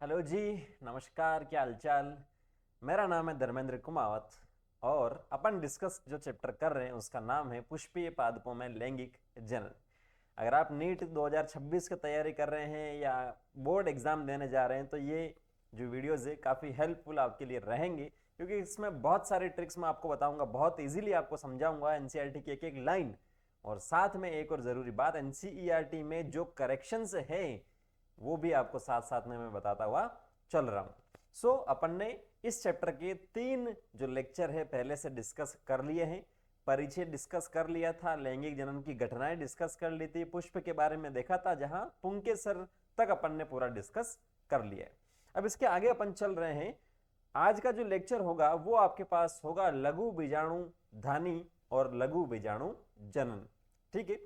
Hello जी। नमस्कार, क्या हालचाल। मेरा नाम है धर्मेंद्र कुमावत और अपन डिस्कस जो चैप्टर कर रहे हैं उसका नाम है पुष्पीय पादपों में लैंगिक जनन। अगर आप नीट 2026 की तैयारी कर रहे हैं या बोर्ड एग्जाम देने जा रहे हैं तो ये जो वीडियोज़ है काफ़ी हेल्पफुल आपके लिए रहेंगी, क्योंकि इसमें बहुत सारे ट्रिक्स मैं आपको बताऊंगा, बहुत इजीली आपको समझाऊंगा एनसीईआरटी की एक एक लाइन। और साथ में एक और ज़रूरी बात, एनसीईआरटी में जो करेक्शंस है वो भी आपको साथ साथ में मैं बताता हुआ चल रहा हूं। अपन ने इस चैप्टर के 3 जो लेक्चर है पहले से डिस्कस कर लिए हैं। परिचय डिस्कस कर लिया था, लैंगिक जनन की घटनाएं डिस्कस कर ली थी, पुष्प के बारे में देखा था, जहां पुंकेसर तक अपन ने पूरा डिस्कस कर लिया है। अब इसके आगे अपन चल रहे हैं। आज का जो लेक्चर होगा वो आपके पास होगा लघु बीजाणु धानी और लघु बीजाणु जनन। ठीक है,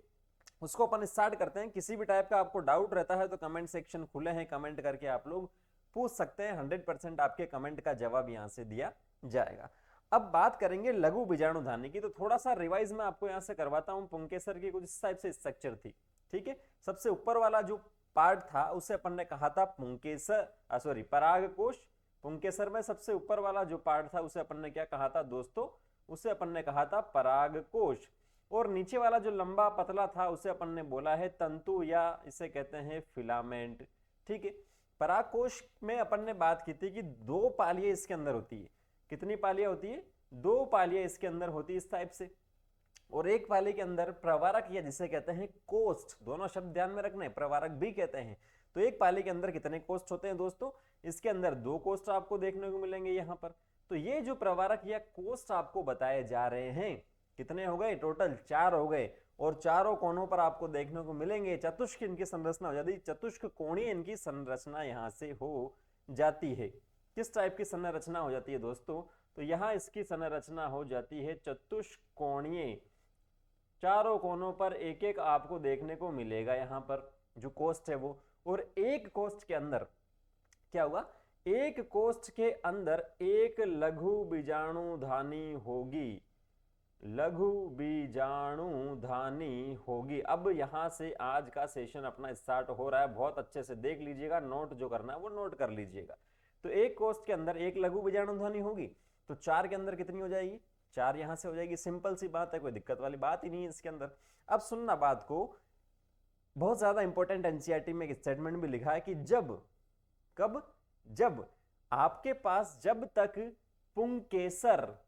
उसको अपन स्टार्ट करते हैं। किसी भी टाइप का आपको डाउट रहता है तो कमेंट सेक्शन खुले हैं, कमेंट करके आप लोग पूछ सकते हैं। 100% आपके कमेंट का जवाब यहां से दिया जाएगा। अब बात करेंगे लघु बीजाणु धानी की, तो थोड़ा सा रिवाइज मैं आपको यहां से करवाता हूं। पुंकेसर की कुछ इस टाइप से स्ट्रक्चर थी। ठीक है, सबसे ऊपर वाला जो पार्ट था उसे अपन ने कहा था पुंकेसर, सॉरी, परागकोश। पुंकेसर में सबसे ऊपर वाला जो पार्ट था उसे अपन ने क्या कहा था दोस्तों? उसे अपन ने कहा था परागकोश। और नीचे वाला जो लंबा पतला था उसे अपन ने बोला है तंतु, या इसे कहते हैं फिलामेंट। ठीक है, परागकोश में अपन ने बात की थी कि 2 पालियां इसके अंदर होती है। कितनी पालियां होती है? 2 पालियां इसके अंदर होती है इस टाइप से। और एक पाली के अंदर प्रवारक, या जिसे कहते हैं कोष्ठ, दोनों शब्द ध्यान में रखने, प्रवारक भी कहते हैं। तो एक पाली के अंदर कितने कोष्ठ होते हैं दोस्तों? इसके अंदर 2 कोष्ठ आपको देखने को मिलेंगे यहां पर। तो ये जो प्रवारक या कोष्ठ आपको बताए जा रहे हैं, कितने हो गए? टोटल 4 हो गए। और चारों कोनों पर आपको देखने को मिलेंगे चतुष्क इनकी संरचना हो जाती है। चतुष्क कोणीय इनकी संरचना यहां से हो जाती है। किस टाइप की संरचना हो जाती है दोस्तों? तो यहां इसकी संरचना हो जाती है चतुष्कोणीय। चारों कोनों पर एक एक आपको देखने को मिलेगा यहां पर जो कोष्ठ है वो। और एक कोष्ठ के अंदर क्या होगा? एक कोष्ठ के अंदर एक लघु बीजाणुधानी होगी। लघु बीजाणुधानी होगी। अब यहां से आज का सेशन अपना स्टार्ट हो रहा है, बहुत अच्छे से देख लीजिएगा, नोट जो करना है वो नोट कर लीजिएगा। तो एक कोष्ठ के अंदर एक लघु बीजाणुधानी होगी, तो 4 के अंदर कितनी हो जाएगी? 4 यहां से हो जाएगी। सिंपल सी बात है, कोई दिक्कत वाली बात ही नहीं है इसके अंदर। अब सुनना बात को, बहुत ज्यादा इंपॉर्टेंट एनसीईआरटी में एक स्टेटमेंट भी लिखा है कि जब, कब? जब आपके पास, जब तक पुंकेसर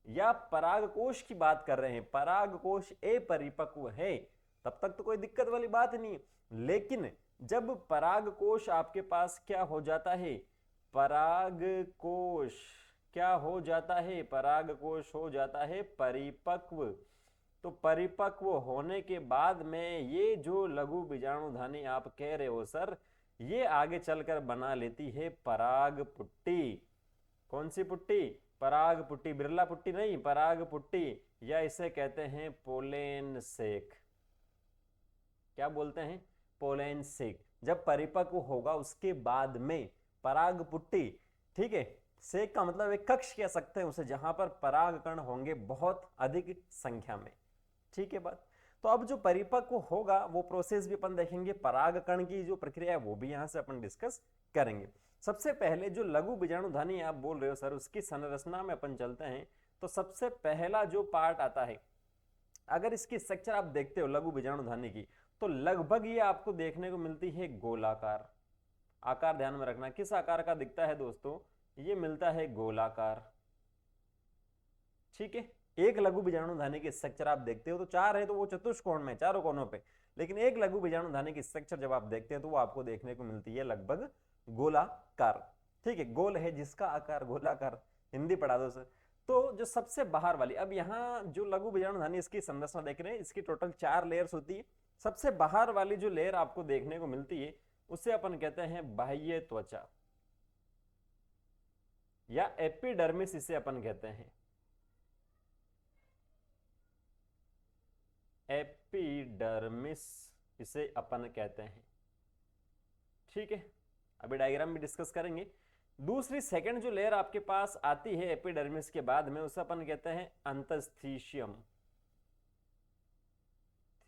या परागकोश की बात कर रहे हैं, परागकोश अपरिपक्व है, तब तक तो कोई दिक्कत वाली बात नहीं है। लेकिन जब परागकोश आपके पास क्या हो जाता है? परागकोश क्या हो जाता है? परागकोश हो जाता है परिपक्व। तो परिपक्व होने के बाद में ये जो लघु बीजाणुधानी आप कह रहे हो सर, ये आगे चलकर बना लेती है पराग पुट्टी। कौन सी पुट्टी? पराग पुट्टी, बिरला पुट्टी नहीं, पराग पुट्टी, या इसे कहते हैं पोलेन सेक। क्या बोलते हैं? पोलेन सेक। जब परिपक्व होगा उसके बाद में पराग पुट्टी। ठीक है, सेक का मतलब एक कक्ष कह सकते हैं उसे, जहां पर पराग कण होंगे बहुत अधिक संख्या में। ठीक है बात। तो अब जो परिपक्व होगा वो प्रोसेस भी अपन देखेंगे, परागकण की जो प्रक्रिया है वो भी यहां से अपन डिस्कस करेंगे। सबसे पहले जो लघु बीजाणुधानी आप बोल रहे हो सर, उसकी संरचना में अपन चलते हैं। तो सबसे पहला जो पार्ट आता है, अगर इसकी स्ट्रक्चर आप देखते हो लघु बीजाणुधानी की, तो लगभग ये आपको देखने को मिलती है गोलाकार। आकार ध्यान में रखना, किस आकार का दिखता है दोस्तों? ये मिलता है गोलाकार। ठीक है, एक लघु बीजाणुधानी की स्ट्रक्चर आप देखते हो तो 4 है तो वो चतुष्कोण में, चारों कोनों पे। लेकिन एक लघु बीजाणुधानी की स्ट्रक्चर जब आप देखते हैं तो वो आपको देखने को मिलती है लगभग गोलाकार। ठीक है, गोल है जिसका आकार गोलाकार। हिंदी पढ़ा दो सर। तो जो सबसे बाहर वाली, अब यहाँ जो लघु बीजाणुधानी इसकी संरचना देख रहे हैं, इसकी टोटल 4 लेयर्स होती है। सबसे बाहर वाली जो लेयर आपको देखने को मिलती है उसे अपन कहते हैं बाह्य त्वचा, या एपिडर्मिस इसे अपन कहते हैं। एपिडर्मिस इसे अपन कहते हैं। ठीक है, अभी डायग्राम भी डिस्कस करेंगे। दूसरी सेकंड जो लेयर आपके पास आती है एपिडर्मिस के बाद में, उसे अपन कहते हैं अंतस्थीशियम।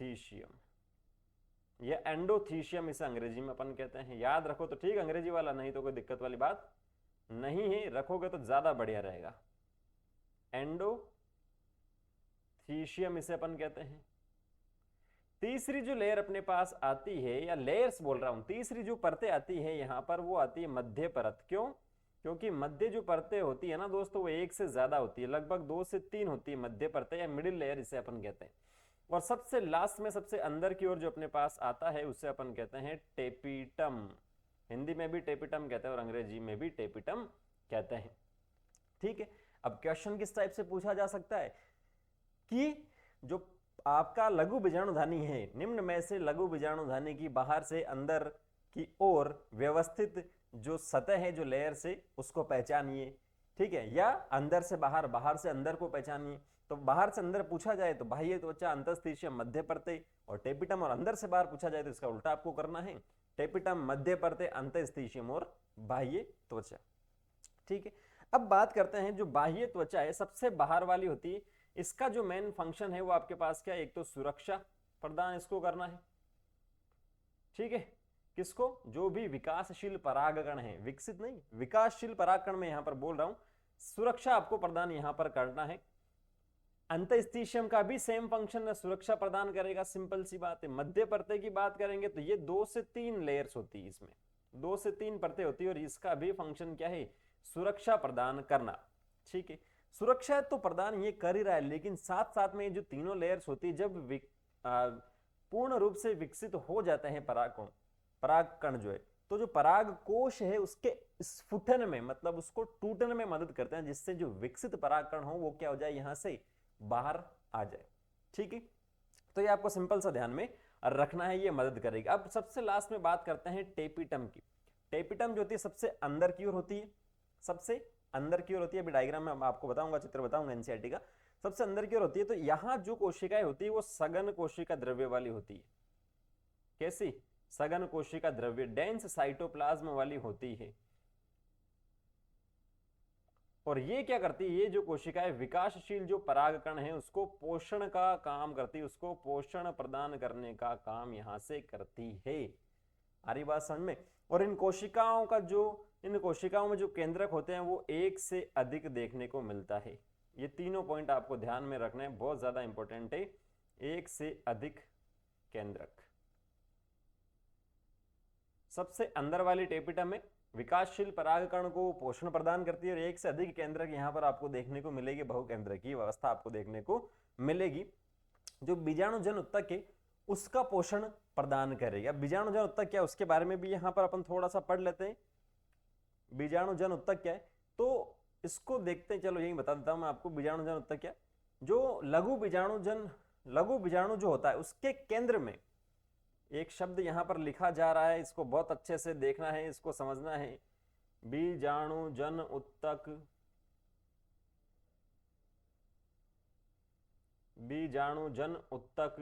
थीशियम, ये एंडोथीशियम इसे अंग्रेजी में अपन कहते हैं। याद रखो तो ठीक अंग्रेजी वाला, नहीं तो कोई दिक्कत वाली बात नहीं है, रखोगे तो ज्यादा बढ़िया रहेगा। एंडोथीशियम इसे अपन कहते हैं। तीसरी जो लेयर अपने पास आती है, या लेयर्स बोल रहा हूं, तीसरी जो परतें आती है यहां पर, वो आती है मध्य परत। क्यों? क्योंकि मध्य जो परतें होती है ना दोस्तों, वो एक से ज्यादा होती है, लगभग 2 से 3 होती है मध्य परतें, या मिडिल लेयर इसे अपन कहते हैं। और सबसे लास्ट में सबसे अंदर की ओर जो अपने पास आता है उसे अपन कहते हैं टेपिटम। हिंदी में भी टेपिटम कहते हैं और अंग्रेजी में भी टेपिटम कहते हैं। ठीक है, अब क्वेश्चन किस टाइप से पूछा जा सकता है कि जो आपका लघु बीजाणुधानी है, निम्न में से लघु बीजाणुधानी की बाहर से अंदर की ओर व्यवस्थित जो सतह है, जो लेयर से, उसको पहचानिए। ठीक है, या अंदर से बाहर, बाहर से अंदर को पहचानिए। तो बाहर से अंदर पूछा जाए तो बाह्य त्वचा, अंतःस्थिशियम, मध्य परते और टेपिटम, और अंदर से बाहर पूछा जाए तो इसका उल्टा आपको करना है, टेपिटम, मध्य परते, अंतःस्थिशियम और बाह्य त्वचा। ठीक है, अब बात करते हैं जो बाह्य त्वचा है, सबसे बाहर वाली होती है, इसका जो मेन फंक्शन है वो आपके पास क्या है? एक तो सुरक्षा प्रदान इसको करना है। ठीक है, किसको? जो भी विकासशील परागकण है, विकसित नहीं, विकासशील परागकण में यहां पर बोल रहा हूं, सुरक्षा आपको प्रदान यहां पर करना है। अंतःस्थिशियम का भी सेम फंक्शन है, सुरक्षा प्रदान करेगा, सिंपल सी बात है। मध्य परते की बात करेंगे तो ये 2 से 3 लेयर्स होती है, इसमें 2 से 3 परतें होती है, और इसका भी फंक्शन क्या है? सुरक्षा प्रदान करना। ठीक है, सुरक्षा तो प्रदान ये कर ही रहा है, लेकिन साथ साथ में ये जो तीनों लेयर्स होती है, जब पूर्ण रूप से विकसित हो जाते हैं परागकण जो है, तो जो पराग कोश है उसके स्फुटन में, मतलब उसको टूटने में मदद करते हैं, जिससे जो विकसित परागकण हो वो क्या हो जाए? यहां से बाहर आ जाए। ठीक है, तो ये आपको सिंपल सा ध्यान में रखना है, ये मदद करेगी। अब सबसे लास्ट में बात करते हैं टेपिटम की। टेपिटम जो होती है सबसे अंदर की ओर होती है, सबसे अंदर की ओर होती है। अभी डायग्राम में आपको बताऊंगा, चित्र बताऊंगा एनसीईआरटी का, सबसे अंदर की ओर होती है। तो यहां जो कोशिकाएं होती है वो सघन कोशिका द्रव्य वाली होती है। कैसी? सघन कोशिका द्रव्य, डेंस साइटोप्लाज्म वाली होती है। और ये क्या करती है? ये जो कोशिकाएं विकासशील जो परागकण है उसको पोषण का काम करती है, उसको पोषण प्रदान करने का काम यहां से करती है। आ रही बात समझ में? और इन कोशिकाओं में जो केंद्रक होते हैं वो एक से अधिक देखने को मिलता है। ये तीनों पॉइंट आपको ध्यान में रखना है, बहुत ज्यादा इंपॉर्टेंट है। एक से अधिक केंद्रक, सबसे अंदर वाली टेपिटम में विकासशील परागकण को पोषण प्रदान करती है, और एक से अधिक केंद्रक यहां पर आपको देखने को मिलेगी, बहुकेंद्रक की व्यवस्था आपको देखने को मिलेगी। जो बीजाणुजन उत्तक है उसका पोषण प्रदान करेगी। अब बीजाणुजन उत्तक क्या है उसके बारे में भी यहां पर अपन थोड़ा सा पढ़ लेते हैं। बीजाणुजन उत्तक क्या है तो इसको देखते हैं, चलो यही बता देता हूं मैं आपको। बीजाणुजन उत्तक क्या? जो लघु बीजाणु जो होता है उसके केंद्र में एक शब्द यहां पर लिखा जा रहा है, इसको बहुत अच्छे से देखना है, इसको समझना है। बीजाणुजन उत्तक, बीजाणुजन उत्तक।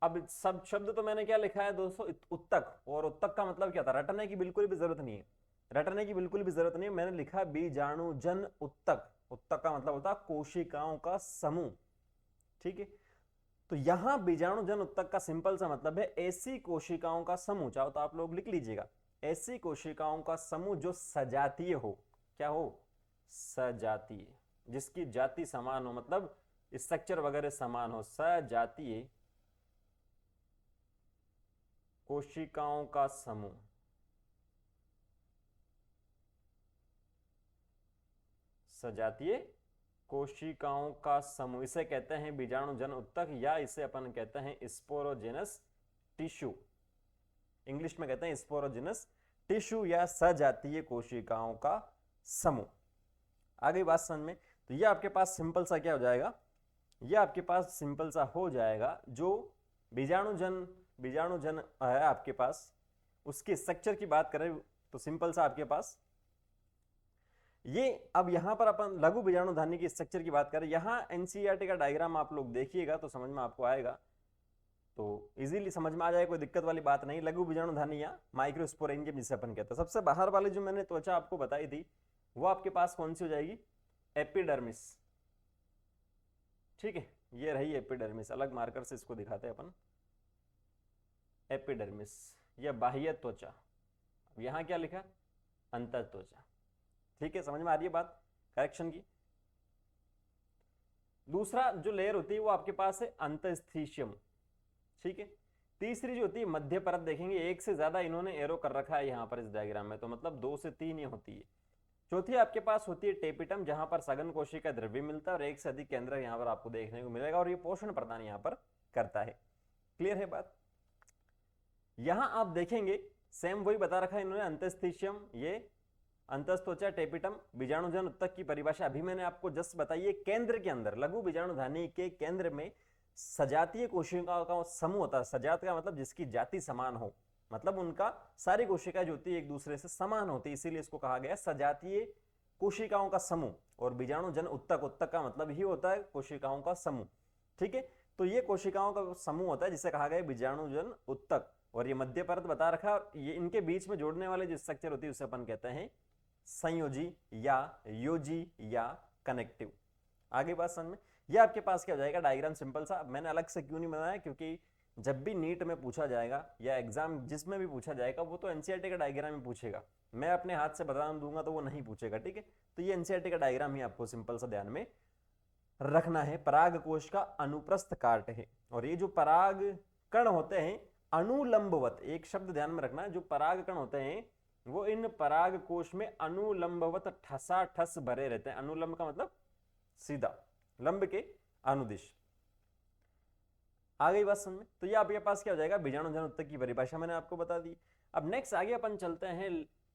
अब सब शब्द तो मैंने क्या लिखा है दोस्तों? उत्तक। और उत्तक का मतलब क्या था? रटने की बिल्कुल भी जरूरत नहीं है, रटने की बिल्कुल भी जरूरत नहीं है। मैंने लिखा बीजाणुजन उत्तक। उत्तक का मतलब होता है कोशिकाओं का समूह। ठीक है, तो यहां बीजाणुजन उत्तक का सिंपल सा मतलब है ऐसी कोशिकाओं का समूह, चाहो तो आप लोग लिख लीजिएगा, ऐसी कोशिकाओं का समूह जो सजातीय हो। क्या हो? सजातीय, जिसकी जाति समान हो, मतलब स्ट्रक्चर वगैरह समान हो। सजातीय कोशिकाओं का समूह, सजातीय कोशिकाओं का समूह, इसे कहते हैं बीजाणुजन उत्तक, या इसे अपन कहते हैं स्पोरोजेनस टिश्यू। इंग्लिश में कहते हैं स्पोरोजेनस टिश्यू या सजातीय कोशिकाओं का समूह। आ गई बात समझ में? तो ये आपके पास सिंपल सा क्या हो जाएगा? ये आपके पास सिंपल सा हो जाएगा। जो बीजाणुजन है आपके पास, उसके स्ट्रक्चर की बात करें तो सिंपल सा आपके पास ये, अब यहां पर अपन लघु बीजाणुधानी की स्ट्रक्चर की बात करें, यहां एनसीईआरटी का डायग्राम आप लोग देखिएगा तो समझ में आपको आएगा, तो इजीली समझ में आ जाए, कोई दिक्कत वाली बात नहीं। लघु बीजाणुधानी या माइक्रोस्पोरेंजियम जिसे अपन कहते हैं। सबसे बाहर वाली जो मैंने त्वचा आपको बताई थी वो आपके पास कौन सी हो जाएगी? एपिडर्मिस। ठीक है, ये रही एपिडर्मिस। अलग मार्कर से इसको दिखाते हैं अपन। एपिडर्मिस, यह बाह्य त्वचा। यहां क्या लिखा, अंतर त्वचा। ठीक है, समझ में आ रही है बात करेक्शन की। दूसरा जो लेयर होती है वो आपके पास है अंतस्थीशियम। ठीक है, तीसरी जो होती है मध्य परत, देखेंगे एक से ज्यादा इन्होंने एरो कर रखा है यहां पर इस डायग्राम में, तो मतलब 2 से 3 ये होती है। चौथी आपके पास होती है टेपिटम, जहां पर सघन कोशिका द्रव्य मिलता है और एक से अधिक केंद्र यहां पर आपको देखने को मिलेगा और ये पोषण प्रदान यहां पर करता है। क्लियर है बात। यहां आप देखेंगे सेम वही बता रखा है इन्होंने, अंतस्थीशियम, ये अंतस्त्वचा, टेपिटम, बीजाणुजन उत्तक की परिभाषा अभी मैंने आपको जस्ट बताई है। केंद्र के अंदर लघु बीजाणुधानी के केंद्र में सजातीय कोशिकाओं का समूह होता है। सजात का मतलब जिसकी जाति समान हो, मतलब उनका सारी कोशिकाएं जो होती है एक दूसरे से समान होती है, इसीलिए इसको कहा गया सजातीय कोशिकाओं का समूह। और बीजाणुजन उत्तक, उत्तक का मतलब ही होता है कोशिकाओं का समूह। ठीक है, तो ये कोशिकाओं का समूह होता है जिसे कहा गया बीजाणुजन उत्तक। और ये मध्य परत बता रखा है, और ये इनके बीच में जोड़ने वाले जो स्ट्रक्चर होती है उसे अपन कहते हैं संयोजी या योजी या कनेक्टिव। आगे बात समझ में। ये आपके पास क्या हो जाएगा डायग्राम, सिंपल सा। मैंने अलग से क्यों नहीं बनाया, क्योंकि जब भी नीट में पूछा जाएगा या एग्जाम जिसमें भी पूछा जाएगा वो तो एनसीईआरटी का डायग्राम ही पूछेगा, मैं अपने हाथ से बता दूंगा तो वो नहीं पूछेगा। ठीक है, तो ये एनसीईआरटी का डायग्राम ही आपको सिंपल सा ध्यान में रखना है। पराग कोश का अनुप्रस्थ काट है, और ये जो पराग कण होते हैं अनुलंबवत, एक शब्द ध्यान में रखना, जो पराग कण होते हैं वो इन पराग कोश में अनुलंबवत ठसाठस भरे रहते हैं। अनुलंब का मतलब सीधा, लंब के अनुदिश। आ गई बात समझ में। तो ये आपके पास क्या हो जाएगा, बीजाणुजन उत्तक की परिभाषा मैंने आपको बता दी। अब नेक्स्ट आगे अपन चलते हैं,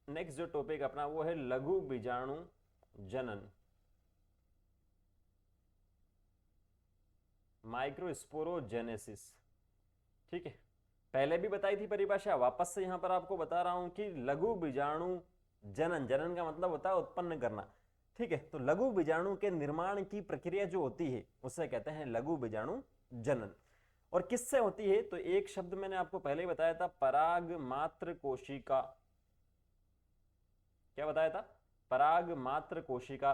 नेक्स्ट जो टॉपिक अपना वो है लघु बीजाणु जनन, माइक्रोस्पोरोजेनेसिस। ठीक है, पहले भी बताई थी परिभाषा, वापस से यहां पर आपको बता रहा हूं कि लघु बीजाणु जनन, जनन का मतलब होता है उत्पन्न करना। ठीक है, तो लघु बीजाणु के निर्माण की प्रक्रिया जो होती है उसे कहते हैं लघु बीजाणु जनन। और किससे होती है, तो एक शब्द मैंने आपको पहले ही बताया था, पराग मात्र कोशिका। क्या बताया था, पराग मात्र कोशिका,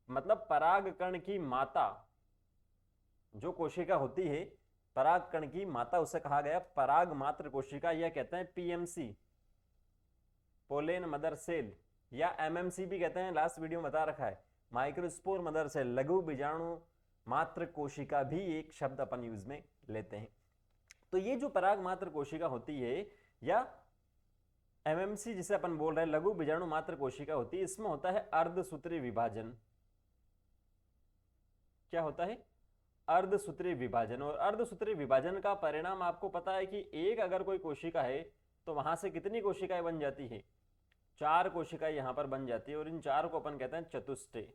मतलब पराग कण की माता जो कोशिका होती है, पराग कण की माता, उसे कहा गया पराग मात्र कोशिका, यह कहते हैं पीएमसी, पोलेन मदर सेल, या एमएमसी भी कहते हैं, लास्ट वीडियो में बता रखा है, माइक्रोस्पोर मदर सेल। लघु बीजाणु मात्र कोशिका भी एक शब्द अपन यूज में लेते हैं। तो ये जो पराग मात्र कोशिका होती है या एमएमसी जिसे अपन बोल रहे हैं, लघु बीजाणु मात्र कोशिका होती है, इसमें होता है अर्धसूत्री विभाजन। क्या होता है, अर्धसूत्री विभाजन। और अर्धसूत्री विभाजन का परिणाम आपको पता है कि एक अगर कोई कोशिका है तो वहां से कितनी कोशिकाएं बन जाती है, 4 कोशिकाएं यहां पर बन जाती है, और इन 4 को अपन कहते हैं चतुष्टय।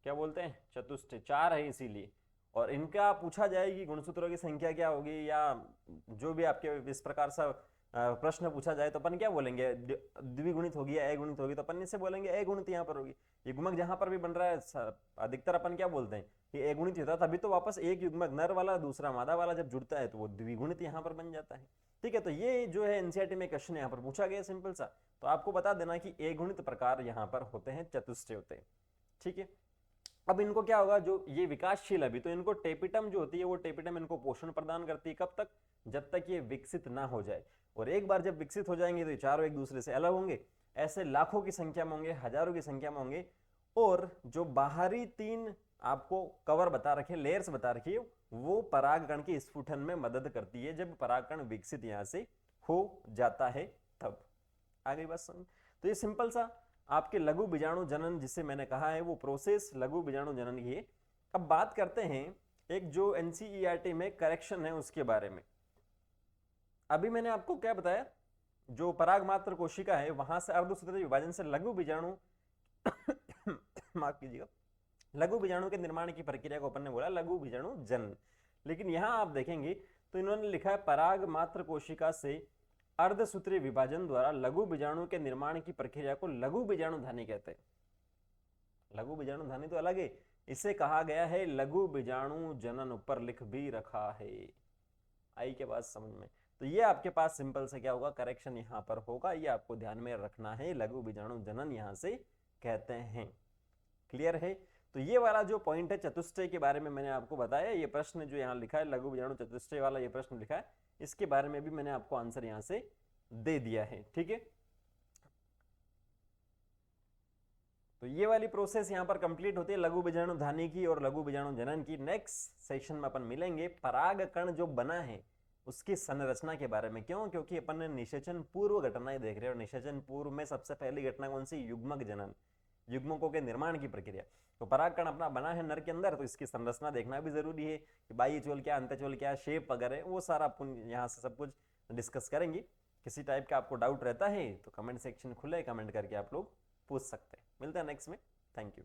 क्या बोलते हैं, चतुष्टय, 4 है इसीलिए। और इनका पूछा जाए कि गुणसूत्रों की संख्या क्या होगी, या जो भी आपके इस प्रकार सा प्रश्न पूछा जाए तो अपन क्या बोलेंगे, द्विगुणित होगी या अगुणित होगी, तो अपन इससे बोलेंगे अगुणित यहाँ पर होगी। युग्मक जहां पर भी बन रहा है अधिकतर अपन क्या बोलते हैं कि अगुणित होता है, तभी तो वापस एक युग्मक नर वाला दूसरा मादा वाला जब जुड़ता है तो वो द्विगुणित यहाँ पर बन जाता है। ठीक है, तो ये जो है एनसीईआरटी में क्वेश्चन यहाँ पर पूछा गया सिंपल सा, तो आपको बता देना कि अगुणित प्रकार यहाँ पर होते हैं, चतुष्टय होते हैं। ठीक है, अब इनको क्या होगा, जो ये विकासशील अभी, तो इनको टेपिटम जो होती है वो टेपिटम इनको पोषण प्रदान करती है, कब तक, जब तक ये विकसित ना हो जाए। और एक बार जब विकसित हो जाएंगे तो ये चारों एक दूसरे से अलग होंगे, ऐसे लाखों की संख्या में होंगे, हजारों की संख्या में होंगे। और जो बाहरी 3 आपको कवर बता रखे, लेयर्स बता रखी है, वो परागकण की स्फुटन में मदद करती है जब परागकण विकसित यहां से हो जाता है तब। आगे बस समझ। तो ये सिंपल सा आपके लघु बीजाणु जनन जिसे मैंने कहा है वो प्रोसेस लघु बीजाणु जनन की है। अब बात करते हैं एक जो एनसीईआरटी में करेक्शन है उसके बारे में। अभी मैंने आपको क्या बताया, जो पराग मात्र कोशिका है वहां से अर्धसूत्री विभाजन से लघु बीजाणु माफ कीजिएगा, लघु बीजाणु के निर्माण की प्रक्रिया को अपन ने बोला लघु बीजाणु जनन। लेकिन यहां आप देखेंगे तो इन्होंने लिखा है पराग मात्र कोशिका से अर्धसूत्री विभाजन द्वारा लघु बीजाणु के निर्माण की प्रक्रिया को लघु बीजाणुधानी कहते हैं। लघु बीजाणुधानी तो अलग है, इसे कहा गया है लघु बीजाणु जनन, ऊपर लिख भी रखा है। आई के बात समझ में। तो ये आपके पास सिंपल से क्या होगा, करेक्शन यहां पर होगा, ये आपको ध्यान में रखना है, लघु बीजाणु जनन यहां से कहते हैं। क्लियर है। तो ये वाला जो पॉइंट है चतुष्टय के बारे में मैंने आपको बताया, ये प्रश्न जो यहाँ लिखा है लघु बीजाणु चतुष्टय वाला ये प्रश्न लिखा है, इसके बारे में भी मैंने आपको आंसर यहाँ से दे दिया है, ठीक है। तो ये वाली प्रोसेस यहाँ पर कंप्लीट होती है लघु बीजाणु धानी की और लघु बीजाणु जनन की। नेक्स्ट सेक्शन में अपन मिलेंगे पराग कण जो बना है उसकी संरचना के बारे में। क्यों? क्योंकि अपन ने निषेचन पूर्व घटनाएं देख रहे हैं और निषेचन पूर्व में सबसे पहली घटना कौन सी? युग्मक जनन, युग्मकों के निर्माण की प्रक्रिया। तो परागकण अपना बना है नर के अंदर, तो इसकी संरचना देखना भी जरूरी है कि बाह्य चोल क्या, अंतःचोल क्या, शेप वगैरह वो सारा अपन यहाँ से सब कुछ डिस्कस करेंगे। किसी टाइप का आपको डाउट रहता है तो कमेंट सेक्शन खुले, कमेंट करके आप लोग पूछ सकते हैं। मिलते हैं नेक्स्ट में। Thank you.